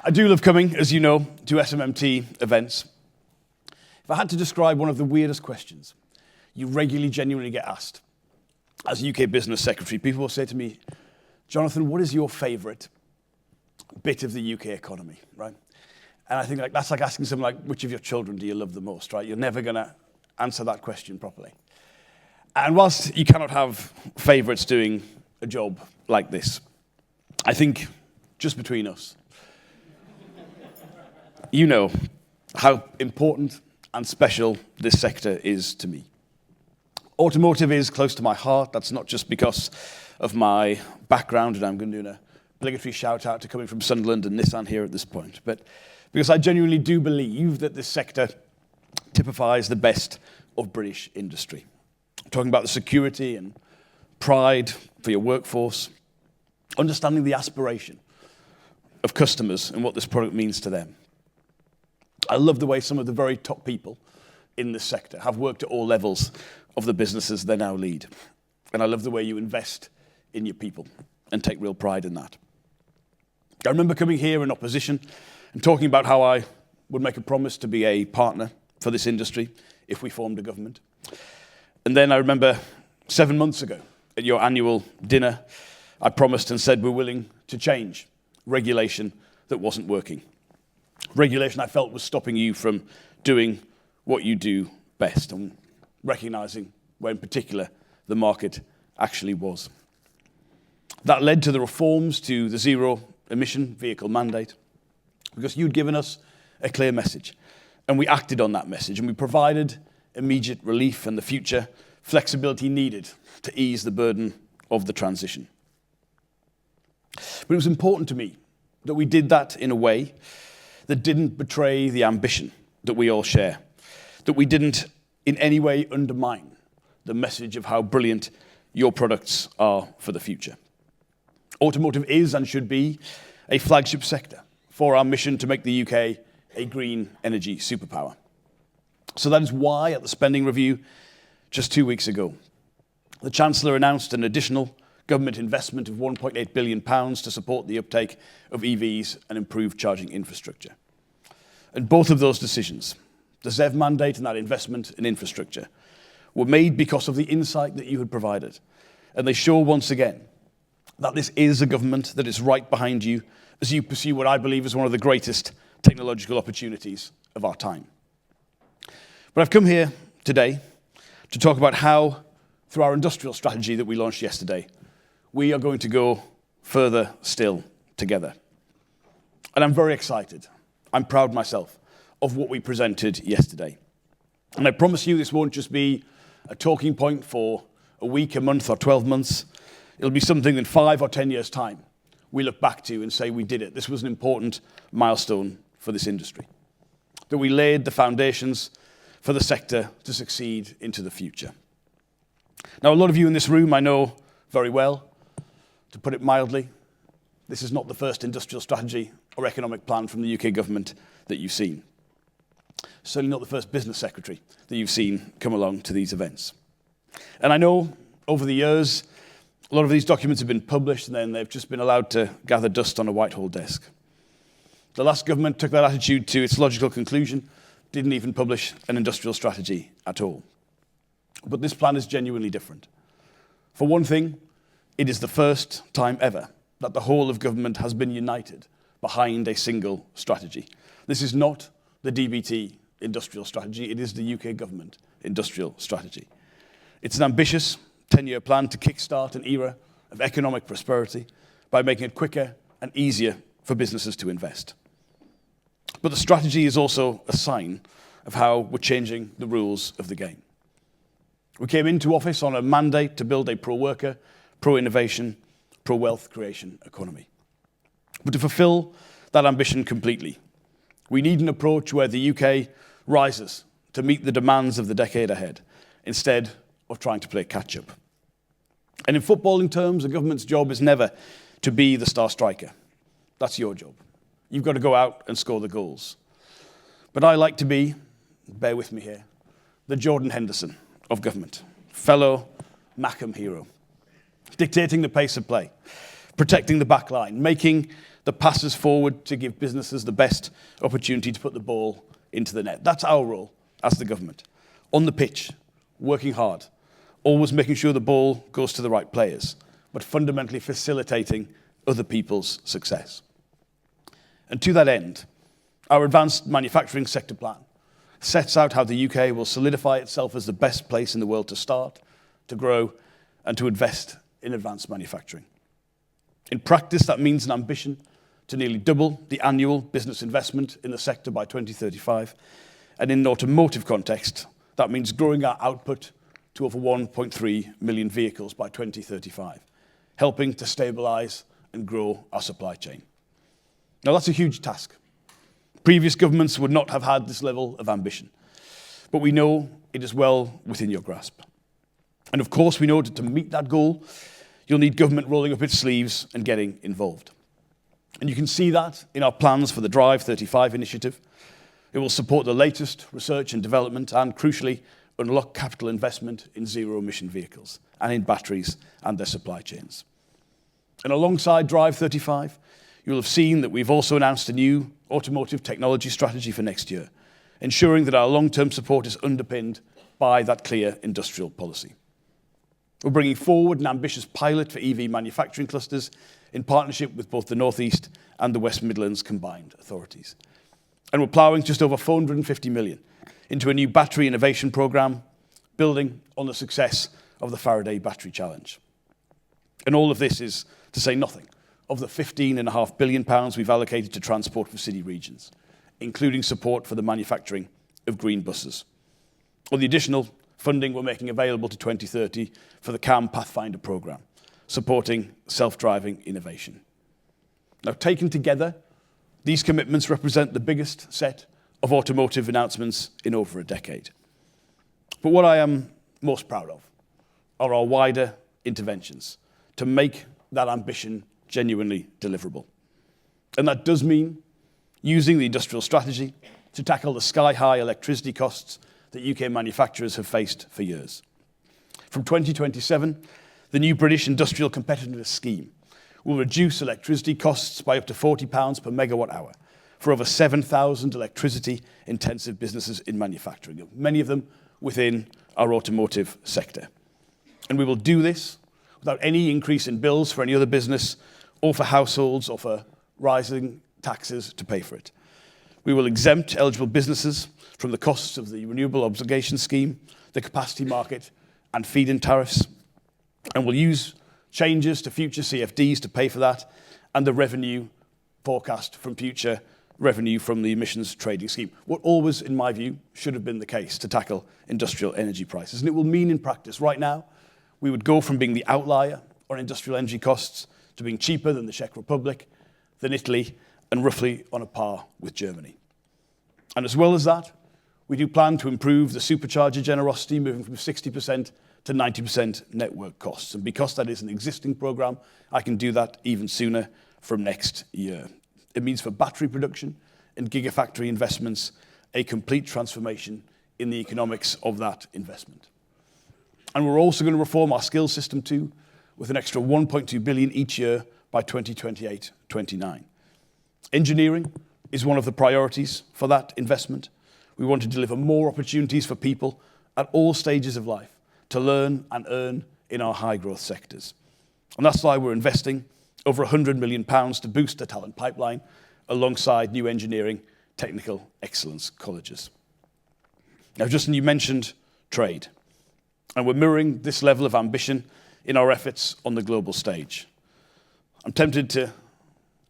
I do love coming, as you know, to SMMT events. If I had to describe one of the weirdest questions you regularly genuinely get asked, as UK Business Secretary, people will say to me, Jonathan, what is your favourite bit of the UK economy, right? And I think that's like asking someone like, which of your children do you love the most, right? You're never going to answer that question properly. And whilst you cannot have favourites doing a job like this, I think, just between us, you know how important and special this sector is to me. Automotive is close to my heart. That's not just because of my background, and I'm going to do an obligatory shout out to coming from Sunderland and Nissan here at this point, but because I genuinely do believe that this sector typifies the best of British industry. I'm talking about the security and pride for your workforce, understanding the aspiration of customers and what this product means to them. I love the way some of the very top people in this sector have worked at all levels of the businesses they now lead. And I love the way you invest in your people and take real pride in that. I remember coming here in opposition and talking about how I would make a promise to be a partner for this industry if we formed a government. And then I remember 7 months ago at your annual dinner, I promised and said we're willing to change regulation that wasn't working. Regulation I felt was stopping you from doing what you do best and recognizing where in particular the market actually was. That led to the reforms to the zero emission vehicle mandate because you'd given us a clear message and we acted on that message and we provided immediate relief and the future flexibility needed to ease the burden of the transition. But it was important to me that we did that in a way that didn't betray the ambition that we all share, that we didn't in any way undermine the message of how brilliant your products are for the future. Automotive is and should be a flagship sector for our mission to make the UK a green energy superpower. So that is why at the spending review just 2 weeks ago, the Chancellor announced an additional government investment of £1.8 billion to support the uptake of EVs and improved charging infrastructure. And both of those decisions, the ZEV mandate and that investment in infrastructure, were made because of the insight that you had provided. And they show once again that this is a government that is right behind you as you pursue what I believe is one of the greatest technological opportunities of our time. But I've come here today to talk about how, through our industrial strategy that we launched yesterday, we are going to go further still together. And I'm very excited. I'm proud myself of what we presented yesterday. And I promise you this won't just be a talking point for a week, a month, or 12 months. It'll be something in 5 or 10 years' time we look back to and say we did it. This was an important milestone for this industry. That we laid the foundations for the sector to succeed into the future. Now, a lot of you in this room I know very well. To put it mildly, this is not the first industrial strategy or economic plan from the UK government that you've seen. Certainly not the first business secretary that you've seen come along to these events. And I know over the years, a lot of these documents have been published and then they've just been allowed to gather dust on a Whitehall desk. The last government took that attitude to its logical conclusion, didn't even publish an industrial strategy at all. But this plan is genuinely different. For one thing, it is the first time ever that the whole of government has been united behind a single strategy. This is not the DBT industrial strategy, it is the UK government industrial strategy. It's an ambitious 10-year plan to kickstart an era of economic prosperity by making it quicker and easier for businesses to invest. But the strategy is also a sign of how we're changing the rules of the game. We came into office on a mandate to build a pro-worker, pro-innovation, pro-wealth creation economy. But to fulfill that ambition completely, we need an approach where the UK rises to meet the demands of the decade ahead, instead of trying to play catch-up. And in footballing terms, a government's job is never to be the star striker. That's your job. You've got to go out and score the goals. But I like to be, bear with me here, the Jordan Henderson of government, fellow Mackham hero, dictating the pace of play, protecting the back line, making the passes forward to give businesses the best opportunity to put the ball into the net. That's our role as the government. On the pitch, working hard, always making sure the ball goes to the right players, but fundamentally facilitating other people's success. And to that end, our advanced manufacturing sector plan sets out how the UK will solidify itself as the best place in the world to start, to grow, and to invest in advanced manufacturing. In practice, that means an ambition to nearly double the annual business investment in the sector by 2035. And in an automotive context, that means growing our output to over 1.3 million vehicles by 2035, helping to stabilize and grow our supply chain. Now, that's a huge task. Previous governments would not have had this level of ambition, but we know it is well within your grasp. And of course, we know that to meet that goal, you'll need government rolling up its sleeves and getting involved. And you can see that in our plans for the Drive 35 initiative. It will support the latest research and development and, crucially, unlock capital investment in zero-emission vehicles and in batteries and their supply chains. And alongside Drive 35, you'll have seen that we've also announced a new automotive technology strategy for next year, ensuring that our long-term support is underpinned by that clear industrial policy. We're bringing forward an ambitious pilot for EV manufacturing clusters in partnership with both the North East and the West Midlands combined authorities. And we're ploughing just over 450 million into a new battery innovation programme, building on the success of the Faraday Battery Challenge. And all of this is to say nothing of the £15.5 billion we've allocated to transport for city regions, including support for the manufacturing of green buses, or the additional funding we're making available to 2030 for the CAM Pathfinder programme, supporting self-driving innovation. Now, taken together, these commitments represent the biggest set of automotive announcements in over a decade. But what I am most proud of are our wider interventions to make that ambition genuinely deliverable. And that does mean using the industrial strategy to tackle the sky-high electricity costs that UK manufacturers have faced for years. From 2027, the new British Industrial Competitiveness Scheme will reduce electricity costs by up to £40 per megawatt hour for over 7,000 electricity-intensive businesses in manufacturing, many of them within our automotive sector. And we will do this without any increase in bills for any other business or for households or for rising taxes to pay for it. We will exempt eligible businesses from the costs of the Renewable Obligation Scheme, the capacity market, and feed-in tariffs. And we'll use changes to future CFDs to pay for that, and the revenue forecast from future revenue from the emissions trading scheme. What always, in my view, should have been the case to tackle industrial energy prices. And it will mean in practice, right now, we would go from being the outlier on industrial energy costs to being cheaper than the Czech Republic, than Italy, and roughly on a par with Germany. And as well as that, we do plan to improve the supercharger generosity, moving from 60% to 90% network costs. And because that is an existing programme, I can do that even sooner from next year. It means for battery production and gigafactory investments, a complete transformation in the economics of that investment. And we're also going to reform our skills system too, with an extra 1.2 billion each year by 2028-29. Engineering is one of the priorities for that investment. We want to deliver more opportunities for people at all stages of life to learn and earn in our high-growth sectors. And that's why we're investing over £100 million to boost the talent pipeline alongside new engineering technical excellence colleges. Now, Justin, you mentioned trade, and we're mirroring this level of ambition in our efforts on the global stage. I'm tempted to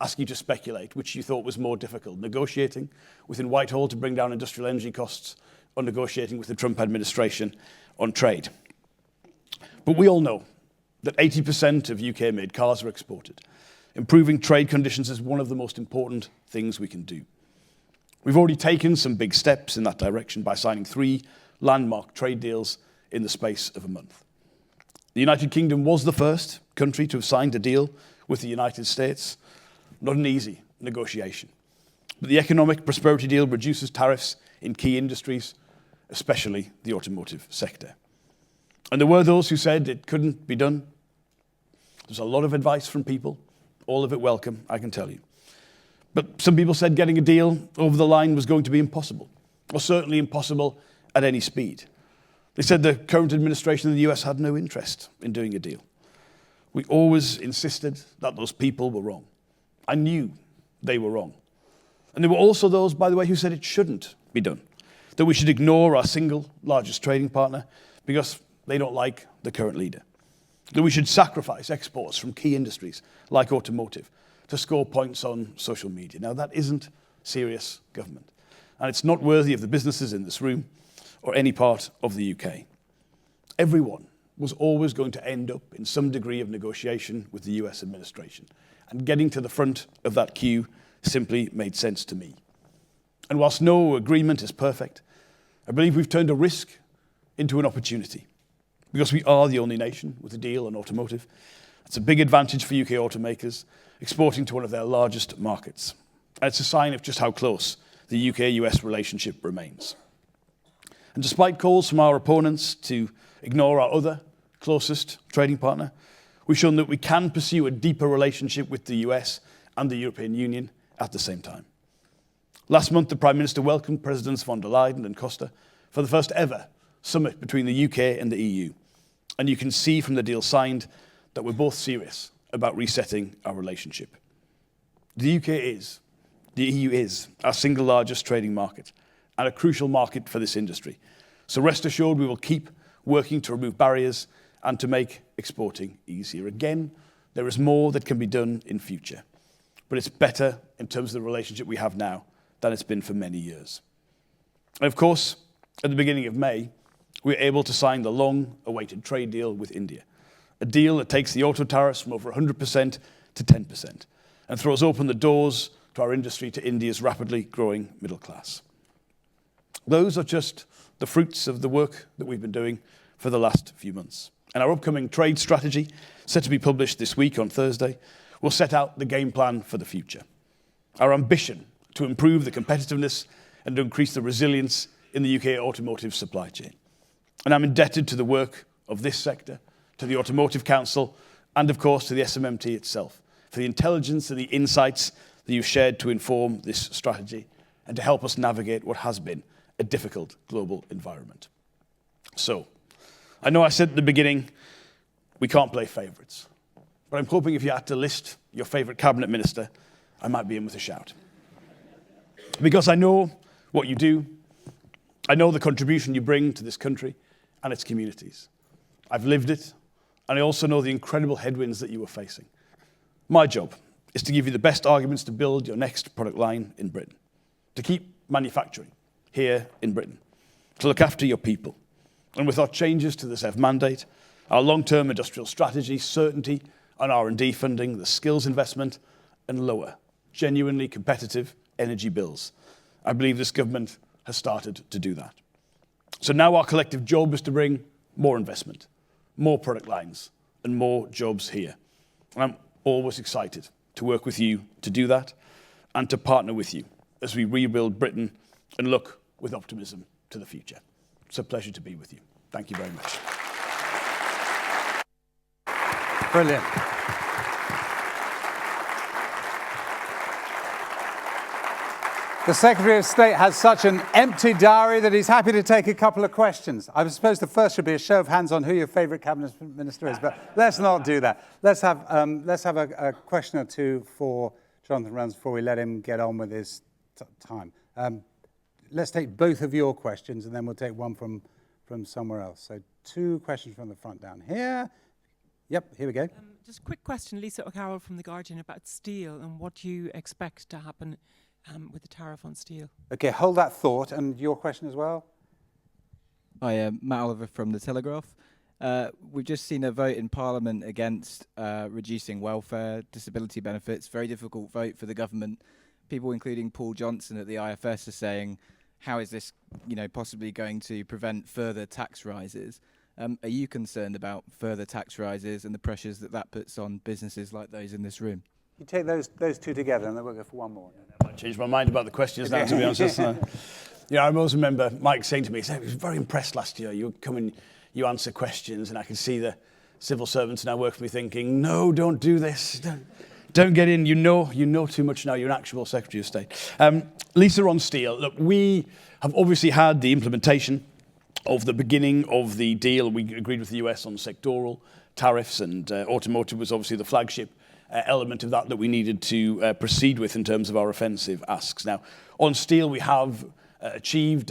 ask you to speculate which you thought was more difficult, negotiating within Whitehall to bring down industrial energy costs or negotiating with the Trump administration on trade. But we all know that 80% of UK-made cars are exported. Improving trade conditions is one of the most important things we can do. We've already taken some big steps in that direction by signing 3 landmark trade deals in the space of a month. The United Kingdom was the first country to have signed a deal with the United States. Not an easy negotiation. But the economic prosperity deal reduces tariffs in key industries, especially the automotive sector. And there were those who said it couldn't be done. There's a lot of advice from people all of it welcome, I can tell you. But some people said getting a deal over the line was going to be impossible, or certainly impossible at any speed. They said the current administration in the US had no interest in doing a deal. We always insisted that those people were wrong. I knew they were wrong. And there were also those, by the way, who said it shouldn't be done, that we should ignore our single largest trading partner because they don't like the current leader, that we should sacrifice exports from key industries like automotive to score points on social media. Now, that isn't serious government, and it's not worthy of the businesses in this room or any part of the UK. Everyone was always going to end up in some degree of negotiation with the US administration, and getting to the front of that queue simply made sense to me. And whilst no agreement is perfect, I believe we've turned a risk into an opportunity, because we are the only nation with a deal on automotive. It's a big advantage for UK automakers exporting to one of their largest markets. And it's a sign of just how close the UK-US relationship remains. And despite calls from our opponents to ignore our other closest trading partner, we've shown that we can pursue a deeper relationship with the US and the European Union at the same time. Last month, the Prime Minister welcomed Presidents von der Leyen and Costa for the first ever summit between the UK and the EU. And you can see from the deal signed that we're both serious about resetting our relationship. The EU is our single largest trading market and a crucial market for this industry. So rest assured we will keep working to remove barriers and to make exporting easier. Again, there is more that can be done in future, but it's better in terms of the relationship we have now than it's been for many years. And of course, at the beginning of May, we were able to sign the long-awaited trade deal with India, a deal that takes the auto tariffs from over 100% to 10% and throws open the doors to our industry to India's rapidly growing middle class. Those are just the fruits of the work that we've been doing for the last few months. And our upcoming trade strategy, set to be published this week on Thursday, will set out the game plan for the future. Our ambition to improve the competitiveness and to increase the resilience in the UK automotive supply chain. And I'm indebted to the work of this sector, to the Automotive Council, and of course to the SMMT itself, for the intelligence and the insights that you've shared to inform this strategy and to help us navigate what has been a difficult global environment. So, I know I said at the beginning, we can't play favourites, but I'm hoping if you had to list your favourite cabinet minister, I might be in with a shout. Because I know what you do, I know the contribution you bring to this country and its communities. I've lived it, and I also know the incredible headwinds that you are facing. My job is to give you the best arguments to build your next product line in Britain, to keep manufacturing here in Britain, to look after your people. And with our changes to the ZEV mandate, our long-term industrial strategy, certainty on R&D funding, the skills investment, and lower, genuinely competitive energy bills, I believe this government has started to do that. So now our collective job is to bring more investment, more product lines, and more jobs here. And I'm always excited to work with you to do that and to partner with you as we rebuild Britain and look with optimism to the future. It's a pleasure to be with you. Thank you very much. Brilliant. The Secretary of State has such an empty diary that he's happy to take a couple of questions. I suppose the first should be a show of hands on who your favourite cabinet minister is, but let's not do that. Let's have a question or two for Jonathan Reynolds before we let him get on with his time. Let's take both of your questions, and then we'll take one from somewhere else. So 2 questions from the front down here. Yep, here we go. Just a quick question, Lisa O'Carroll from The Guardian, about steel and what you expect to happen with the tariff on steel. Okay, hold that thought. And your question as well? Hi, Matt Oliver from The Telegraph. We've just seen a vote in Parliament against reducing welfare, disability benefits. Very difficult vote for the government. People, including Paul Johnson at the IFS, are saying, how is this, possibly going to prevent further tax rises? Are you concerned about further tax rises and the pressures that puts on businesses like those in this room? You take those 2 together, and then we'll go for one more. I might change my mind about the questions now, to be honest. I always remember Mike saying to me, he was very impressed last year. You come and you answer questions, and I can see the civil servants now work for me thinking, no, don't do this. Don't get in. You know too much now. You're an actual Secretary of State. Lisa, on steel. Look, we have obviously had the implementation of the beginning of the deal. We agreed with the US on sectoral tariffs, and automotive was obviously the flagship element of that we needed to proceed with in terms of our offensive asks. Now, on steel, we have achieved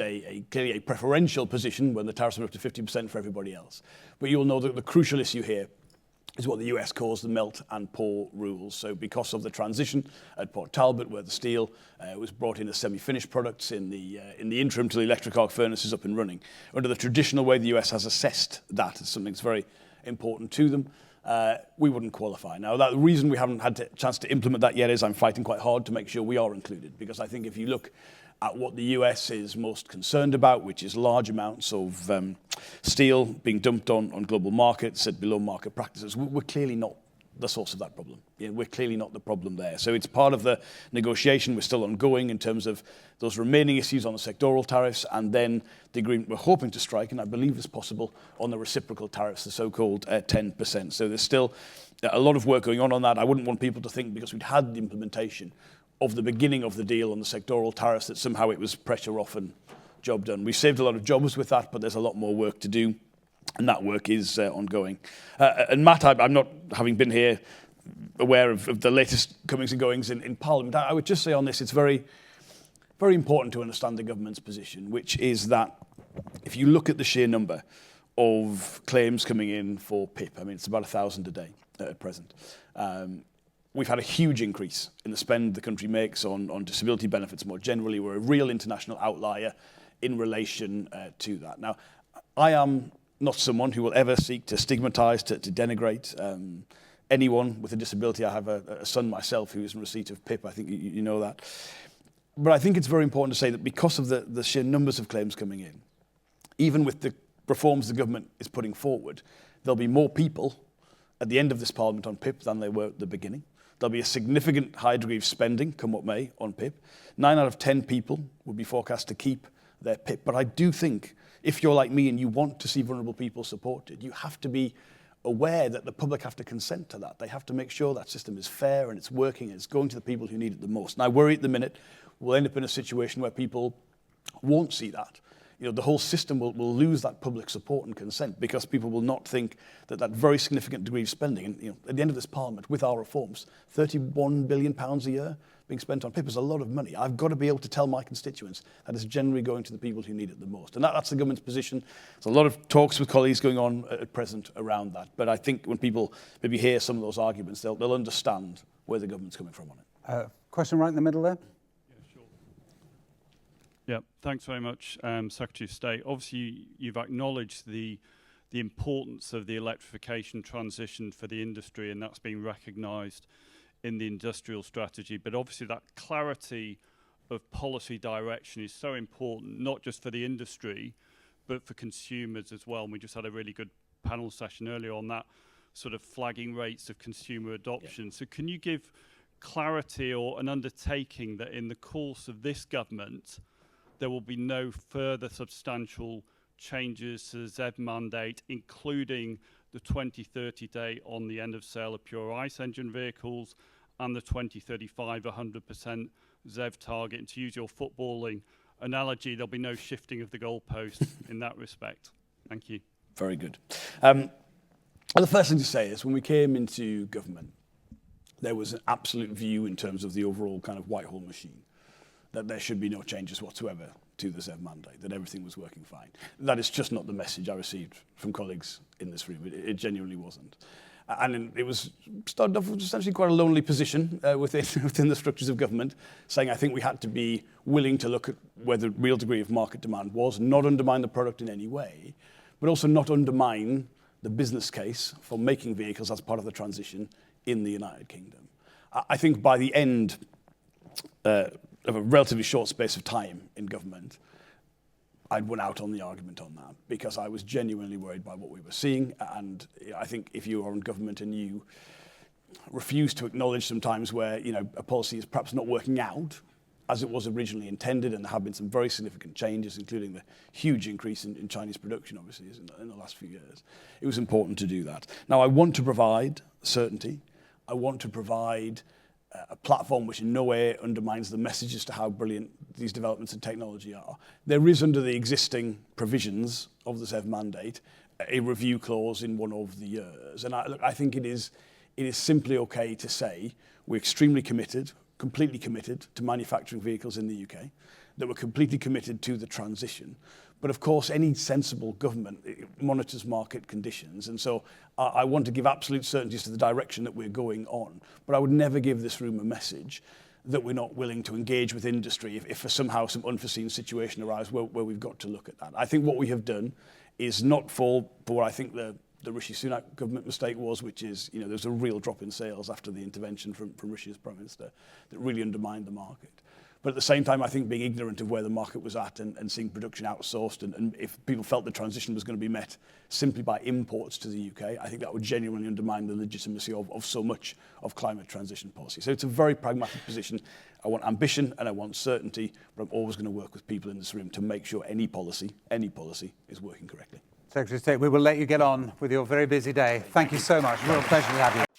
clearly a preferential position when the tariffs were up to 50% for everybody else. But you'll know that the crucial issue here is what the US calls the melt and pour rules. So because of the transition at Port Talbot, where the steel was brought in as semi-finished products in the interim till the electric arc furnace is up and running, under the traditional way the US has assessed that as something that's very important to them, we wouldn't qualify. Now, the reason we haven't had a chance to implement that yet is I'm fighting quite hard to make sure we are included, because I think if you look at what the US is most concerned about, which is large amounts of steel being dumped on global markets at below market practices, we're clearly not the source of that problem. We're clearly not the problem there. So it's part of the negotiation. We're still ongoing in terms of those remaining issues on the sectoral tariffs, and then the agreement we're hoping to strike, and I believe is possible, on the reciprocal tariffs, the so-called 10%. So there's still a lot of work going on that. I wouldn't want people to think because we'd had the implementation of the beginning of the deal on the sectoral tariffs that somehow it was pressure off and job done. We saved a lot of jobs with that, but there's a lot more work to do, and that work is ongoing. And Matt, I'm not, having been here, aware of the latest comings and goings in Parliament. I would just say on this, it's very, very important to understand the government's position, which is that if you look at the sheer number of claims coming in for PIP, I mean, it's about 1,000 a day at present. We've had a huge increase in the spend the country makes on disability benefits more generally. We're a real international outlier in relation to that. Now, I am not someone who will ever seek to stigmatise, to denigrate anyone with a disability. I have a son myself who is in receipt of PIP. I think you know that. But I think it's very important to say that because of the sheer numbers of claims coming in, even with the reforms the government is putting forward, there'll be more people at the end of this Parliament on PIP than there were at the beginning. There'll be a significant high degree of spending, come what may, on PIP. 9 out of 10 people would be forecast to keep their PIP. But I do think if you're like me and you want to see vulnerable people supported, you have to be aware that the public have to consent to that. They have to make sure that system is fair and it's working and it's going to the people who need it the most. And I worry at the minute we'll end up in a situation where people won't see that. The whole system will lose that public support and consent because people will not think that very significant degree of spending, and at the end of this Parliament, with our reforms, £31 billion a year being spent on PIP is a lot of money. I've got to be able to tell my constituents that it's generally going to the people who need it the most. And that's the government's position. There's a lot of talks with colleagues going on at present around that. But I think when people maybe hear some of those arguments, they'll understand where the government's coming from on it. Question right in the middle there. Yeah, thanks very much, Secretary of State. Obviously, you've acknowledged the importance of the electrification transition for the industry, and that's been recognised in the industrial strategy. But obviously, that clarity of policy direction is so important, not just for the industry, but for consumers as well. And we just had a really good panel session earlier on that sort of flagging rates of consumer adoption. Yeah. So can you give clarity or an undertaking that in the course of this government, there will be no further substantial changes to the ZEV mandate, including the 2030 date on the end of sale of pure ICE engine vehicles and the 2035 100% ZEV target? And to use your footballing analogy, there'll be no shifting of the goalposts in that respect. Thank you. Very good. The first thing to say is when we came into government, there was an absolute view in terms of the overall kind of Whitehall machine that there should be no changes whatsoever to the ZEV mandate, that everything was working fine. That is just not the message I received from colleagues in this room. It genuinely wasn't. And it was started off with essentially quite a lonely position within the structures of government, saying I think we had to be willing to look at where the real degree of market demand was, not undermine the product in any way, but also not undermine the business case for making vehicles as part of the transition in the United Kingdom. I think by the end of a relatively short space of time in government, I'd won out on the argument on that because I was genuinely worried by what we were seeing. And I think if you are in government and you refuse to acknowledge sometimes where a policy is perhaps not working out as it was originally intended, and there have been some very significant changes, including the huge increase in Chinese production, obviously, in the last few years, it was important to do that. Now, I want to provide certainty. I want to provide a platform which in no way undermines the message as to how brilliant these developments in technology are. There is, under the existing provisions of the ZEV mandate, a review clause in one of the years. And I think it is simply okay to say we're extremely committed, completely committed to manufacturing vehicles in the UK, that we're completely committed to the transition. But of course, any sensible government monitors market conditions. And so I want to give absolute certainty as to the direction that we're going on. But I would never give this room a message that we're not willing to engage with industry if somehow some unforeseen situation arises where we've got to look at that. I think what we have done is not fall for what I think the Rishi Sunak government mistake was, which is, there's a real drop in sales after the intervention from Rishi's Prime Minister that really undermined the market. But at the same time, I think being ignorant of where the market was at and seeing production outsourced, and if people felt the transition was going to be met simply by imports to the UK, I think that would genuinely undermine the legitimacy of so much of climate transition policy. So it's a very pragmatic position. I want ambition and I want certainty, but I'm always going to work with people in this room to make sure any policy is working correctly. Secretary of State, we will let you get on with your very busy day. Thank you so much. Real pleasure to have you.